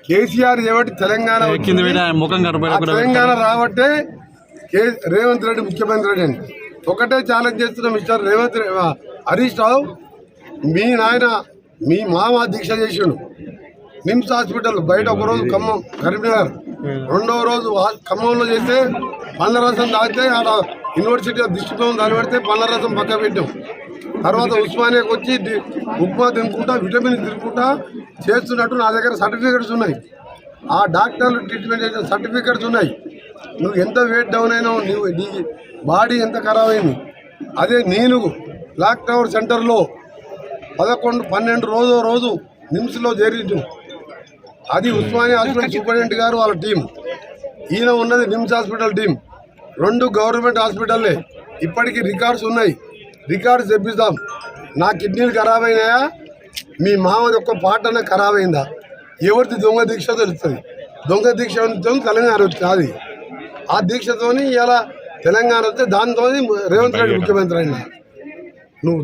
కేసీఆర్ చేయబట్టి తెలంగాణ తెలంగాణ రాబట్టే రేవంత్ రెడ్డి ముఖ్యమంత్రి రెడ్డి అని ఒకటే ఛాలెంజ్ చేస్తున్న మిస్టర్ హరీష్ రావు, మీ నాయన మీ మామ దీక్ష చేసిండు నిమ్స్ హాస్పిటల్ బయట, ఒకరోజు ఖమ్మం కరీంనగర్, రెండవ రోజు ఖమ్మంలో చేస్తే పండ్ల రసం తాగితే ఆడ యూనివర్సిటీ దృష్టిలో దాన్ని పెడితే పండ్ల రసం పక్క పెట్టాం. తర్వాత ఉస్మానియాకి వచ్చి ఉప్మా తినుకుంటా విటమిన్ తినుకుంటా చేస్తున్నట్టు నా దగ్గర సర్టిఫికెట్స్ ఉన్నాయి. ఆ డాక్టర్లు ట్రీట్మెంట్ చేసిన సర్టిఫికెట్స్ ఉన్నాయి. నువ్వు ఎంత వెయిట్ డౌన్ అయినావు, నీ బాడీ ఎంత ఖరాబ్ అయింది. అదే నేను బ్లాక్ టవర్ సెంటర్లో 11-12 రోజు నిమ్స్లో చేరించు. అది ఉస్మానియా హాస్పిటల్ సూపరింటెండెంట్ గారు వాళ్ళ టీం, ఈయన ఉన్నది నిమ్స్ హాస్పిటల్ టీం, 2 గవర్నమెంట్ హాస్పిటల్లే. ఇప్పటికీ రికార్డ్స్ ఉన్నాయి, రికార్డ్స్ తెప్పిస్తాం. నా కిడ్నీలు ఖరాబ్ అయినాయా, మీ మామది ఒక్క పాటన ఖరాబ్ అయిందా, ఎవరిది దొంగ దీక్ష తెలుస్తుంది. దొంగ దీక్ష తెలంగాణ వచ్చింది. అది ఆ దీక్షతో ఇలా తెలంగాణ వస్తే దాంతో రేవంత్ రెడ్డి ముఖ్యమంత్రి అయినా. నువ్వు